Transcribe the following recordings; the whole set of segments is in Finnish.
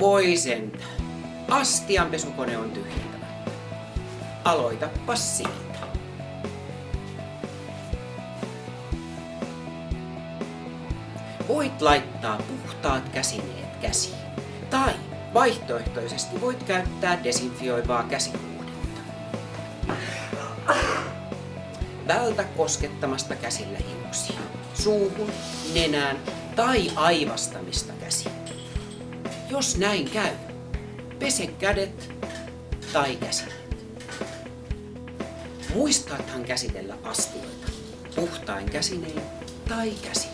Voi sentään. Astianpesukone on tyhjentämättä. Aloitapas siitä. Voit laittaa puhtaat käsineet käsiin. Tai vaihtoehtoisesti voit käyttää desinfioivaa käsihuudetta. Vältä koskettamasta käsillä hiuksia, suuhun, nenään tai aivastamista käsiin. Jos näin käy, pese kädet tai käsineet. Muistathan käsitellä astioita puhtain käsinein tai käsin.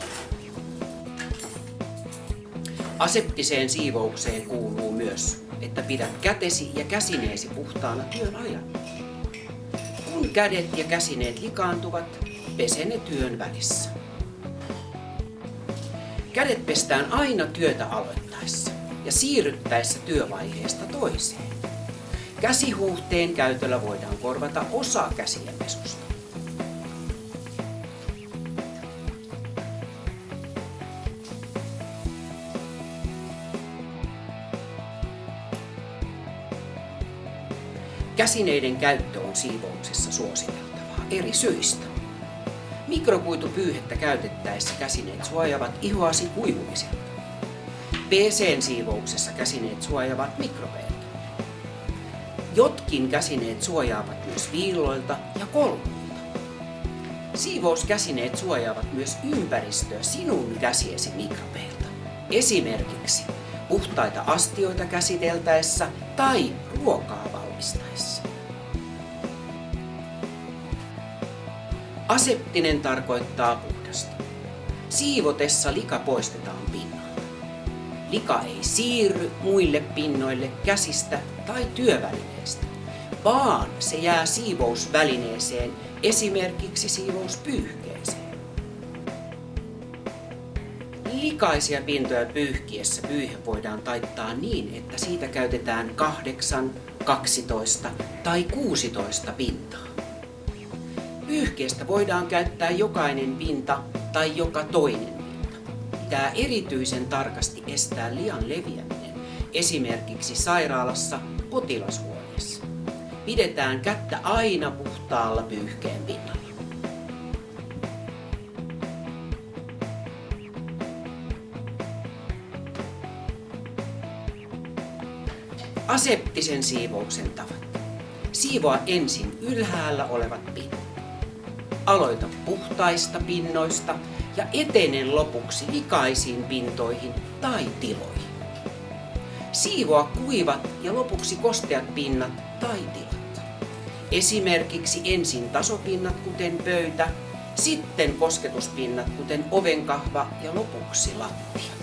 Aseptiseen siivoukseen kuuluu myös, että pidät kätesi ja käsineesi puhtaana työn ajan. Kun kädet ja käsineet likaantuvat, pese ne työn välissä. Kädet pestään aina työtä aloittaessa ja siirryttäessä työvaiheesta toiseen. Käsihuhteen käytöllä voidaan korvata osa käsien pesusta. Käsineiden käyttö on siivouksessa suositeltavaa eri syistä. Mikrokuitupyyhettä käytettäessä käsineet suojaavat ihoasi kuivumiselta. WC:n siivouksessa käsineet suojaavat mikrobeilta. Jotkin käsineet suojaavat myös viilloilta ja kolmuilta. Siivouskäsineet suojaavat myös ympäristöä sinun käsiesi mikrobeilta. Esimerkiksi puhtaita astioita käsiteltäessä tai ruokaa valmistaessa. Aseptinen tarkoittaa puhdasta. Siivotessa lika poistetaan pinnalta. Lika ei siirry muille pinnoille käsistä tai työvälineistä, vaan se jää siivousvälineeseen, esimerkiksi siivouspyyhkeeseen. Likaisia pintoja pyyhkiessä pyyhe voidaan taittaa niin, että siitä käytetään 8, 12 tai 16 pintaa. Pyyhkeestä voidaan käyttää jokainen pinta tai joka toinen pinta. Pitää erityisen tarkasti estää lian leviäminen, esimerkiksi sairaalassa potilashuoneessa. Pidetään kättä aina puhtaalla pyyhkeen pinnalla. Aseptisen siivouksen tavat. Siivoa ensin ylhäällä olevat pinnat. Aloita puhtaista pinnoista ja etenen lopuksi likaisiin pintoihin tai tiloihin. Siivoa kuivat ja lopuksi kosteat pinnat tai tilat. Esimerkiksi ensin tasopinnat kuten pöytä, sitten kosketuspinnat kuten ovenkahva ja lopuksi lattia.